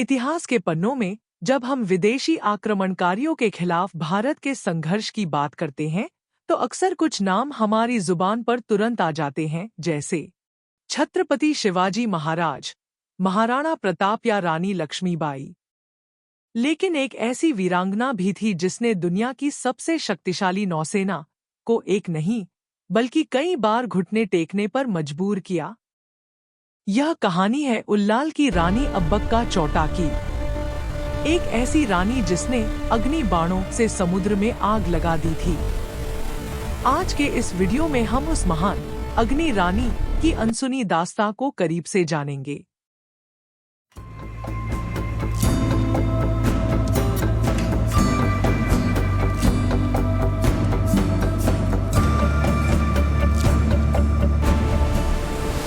इतिहास के पन्नों में जब हम विदेशी आक्रमणकारियों के खिलाफ भारत के संघर्ष की बात करते हैं तो अक्सर कुछ नाम हमारी जुबान पर तुरंत आ जाते हैं, जैसे छत्रपति शिवाजी महाराज, महाराणा प्रताप या रानी लक्ष्मीबाई। लेकिन एक ऐसी वीरांगना भी थी जिसने दुनिया की सबसे शक्तिशाली नौसेना को एक नहीं बल्कि कई बार घुटने टेकने पर मजबूर किया। यह कहानी है उल्लाल की रानी अब्बक्का चौटा की। एक ऐसी रानी जिसने अग्नि बाणों से समुद्र में आग लगा दी थी। आज के इस वीडियो में हम उस महान अग्नि रानी की अनसुनी दास्तां को करीब से जानेंगे।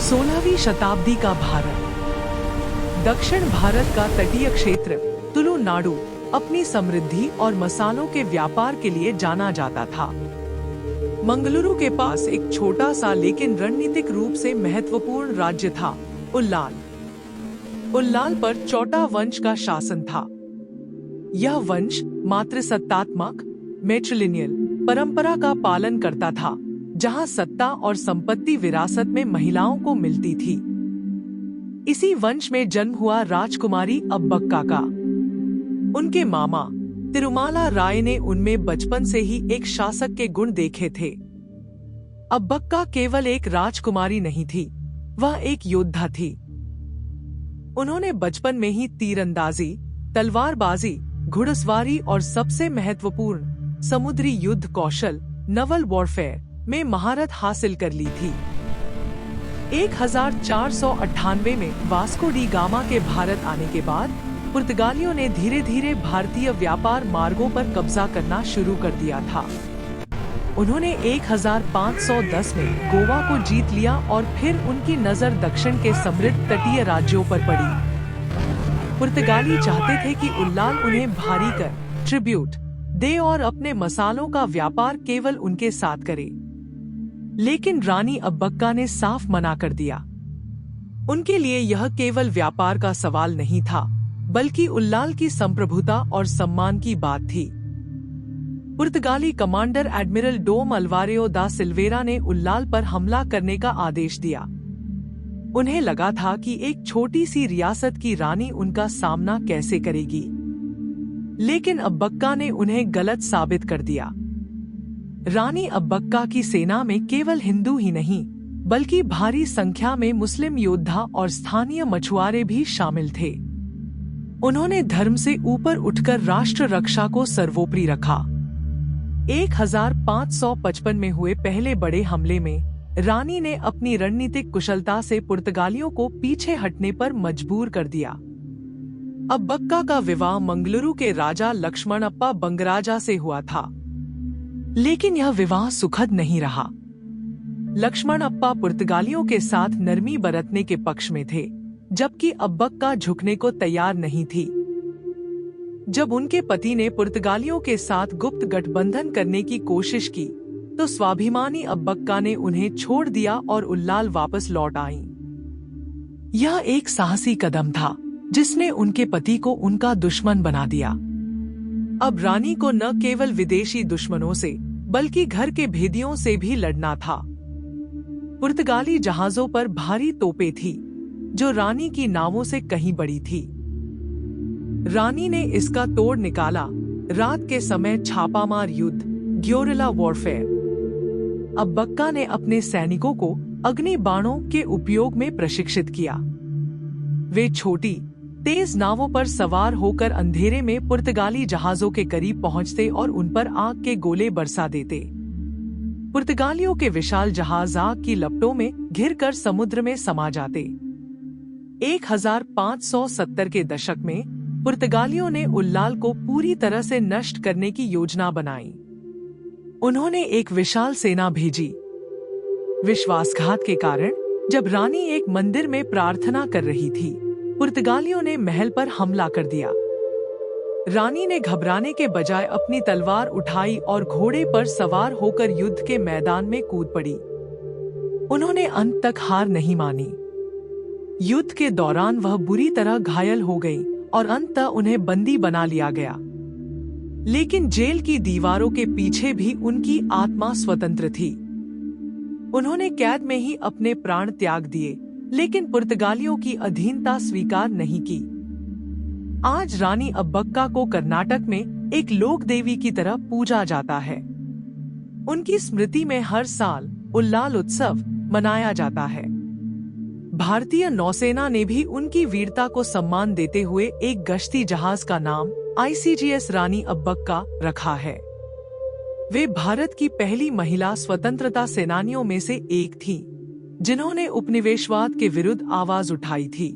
सोलहवीं शताब्दी का भारत। दक्षिण भारत का तटीय क्षेत्र तुलुनाडु अपनी समृद्धि और मसालों के व्यापार के लिए जाना जाता था। मंगलुरु के पास एक छोटा सा लेकिन रणनीतिक रूप से महत्वपूर्ण राज्य था, उल्लाल। उल्लाल पर चौटा वंश का शासन था। यह वंश मातृसत्तात्मक मैट्रिलिनियल परंपरा का पालन करता था, जहां सत्ता और संपत्ति विरासत में महिलाओं को मिलती थी। इसी वंश में जन्म हुआ राजकुमारी अब्बक्का का। उनके मामा तिरुमाला राय ने उनमें बचपन से ही एक शासक के गुण देखे थे। अब्बक्का केवल एक राजकुमारी नहीं थी, वह एक योद्धा थी। उन्होंने बचपन में ही तीरंदाजी, तलवारबाजी, घुड़सवारी और सबसे महत्वपूर्ण समुद्री युद्ध कौशल नवल वॉरफेयर में महारत हासिल कर ली थी। 1498 में वास्को डी गामा के भारत आने के बाद पुर्तगालियों ने धीरे धीरे भारतीय व्यापार मार्गों पर कब्जा करना शुरू कर दिया था। उन्होंने 1510 में गोवा को जीत लिया और फिर उनकी नजर दक्षिण के समृद्ध तटीय राज्यों पर पड़ी। पुर्तगाली चाहते थे कि उल्लाल उन्हें भारी कर ट्रिब्यूट दे और अपने मसालों का व्यापार केवल उनके साथ करे। लेकिन रानी अब्बक्का ने साफ मना कर दिया। उनके लिए यह केवल व्यापार का सवाल नहीं था, बल्कि उल्लाल की संप्रभुता और सम्मान की बात थी। पुर्तगाली कमांडर एडमिरल डोम अल्वारेओ दा सिल्वेरा ने उल्लाल पर हमला करने का आदेश दिया। उन्हें लगा था कि एक छोटी सी रियासत की रानी उनका सामना कैसे करेगी, लेकिन अब्बक्का ने उन्हें गलत साबित कर दिया। रानी अब्बक्का की सेना में केवल हिंदू ही नहीं, बल्कि भारी संख्या में मुस्लिम योद्धा और स्थानीय मछुआरे भी शामिल थे। उन्होंने धर्म से ऊपर उठकर राष्ट्र रक्षा को सर्वोपरि रखा। 1555 में हुए पहले बड़े हमले में रानी ने अपनी रणनीतिक कुशलता से पुर्तगालियों को पीछे हटने पर मजबूर कर दिया। अब्बक्का का विवाह मंगलुरु के राजा लक्ष्मणप्पा बंगराजा से हुआ था, लेकिन यह विवाह सुखद नहीं रहा। लक्ष्मणप्पा पुर्तगालियों के साथ नरमी बरतने के पक्ष में थे, जबकि अब्बक्का झुकने को तैयार नहीं थी। जब उनके पति ने पुर्तगालियों के साथ गुप्त गठबंधन करने की कोशिश की, तो स्वाभिमानी अब्बक्का ने उन्हें छोड़ दिया और उल्लाल वापस लौट आईं। यह एक साहसी कदम था, जिसने उनके पति को उनका दुश्मन बना दिया। अब रानी को न केवल विदेशी दुश्मनों से, बल्कि घर के भेदियों से भी लड़ना था। पुर्तगाली जहाजों पर भारी तोपें थी, जो रानी की नावों से कहीं बड़ी थी। रानी ने इसका तोड़ निकाला। रात के समय छापामार युद्ध, ग्योरिला वॉरफेयर। अब्बक्का ने अपने सैनिकों को अग्नि बाणों के उपयोग में प्रशिक्षित किया। वे छोटी तेज नावों पर सवार होकर अंधेरे में पुर्तगाली जहाजों के करीब पहुंचते और उन पर आग के गोले बरसा देते। पुर्तगालियों के विशाल जहाज आग की लपटों में घिरकर समुद्र में समा जाते। 1570 के दशक में पुर्तगालियों ने उल्लाल को पूरी तरह से नष्ट करने की योजना बनाई। उन्होंने एक विशाल सेना भेजी। विश्वासघात के कारण जब रानी एक मंदिर में प्रार्थना कर रही थी, पुर्तगालियों ने महल पर हमला कर दिया। रानी ने घबराने के बजाय अपनी तलवार उठाई और घोड़े पर सवार होकर युद्ध के मैदान में कूद पड़ी। उन्होंने अंत तक हार नहीं मानी। युद्ध के दौरान वह बुरी तरह घायल हो गई और अंततः उन्हें बंदी बना लिया गया। लेकिन जेल की दीवारों के पीछे भी उनकी आत्मा स्वतंत्र थी। उन्होंने कैद में ही अपने प्राण त्याग दिए, लेकिन पुर्तगालियों की अधीनता स्वीकार नहीं की। आज रानी अब्बक्का को कर्नाटक में एक लोक देवी की तरह पूजा जाता है। उनकी स्मृति में हर साल उल्लाल उत्सव मनाया जाता है। भारतीय नौसेना ने भी उनकी वीरता को सम्मान देते हुए एक गश्ती जहाज का नाम ICGS रानी अब्बक्का रखा है। वे भारत की पहली महिला स्वतंत्रता सेनानियों में से एक थीं, जिन्होंने उपनिवेशवाद के विरुद्ध आवाज उठाई थी।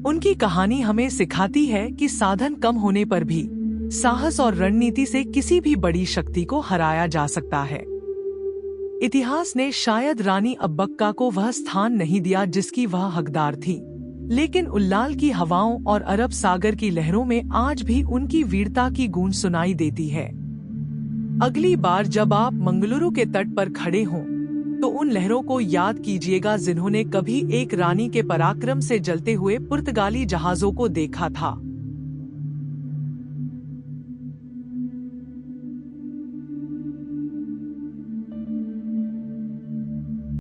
उनकी कहानी हमें सिखाती है कि साधन कम होने पर भी साहस और रणनीति से किसी भी बड़ी शक्ति को हराया जा सकता है। इतिहास ने शायद रानी अब्बक्का को वह स्थान नहीं दिया जिसकी वह हकदार थी, लेकिन उल्लाल की हवाओं और अरब सागर की लहरों में आज भी उनकी वीरता की गूंज सुनाई देती है। अगली बार जब आप मंगलुरु के तट पर खड़े हों, तो उन लहरों को याद कीजिएगा जिन्होंने कभी एक रानी के पराक्रम से जलते हुए पुर्तगाली जहाजों को देखा था।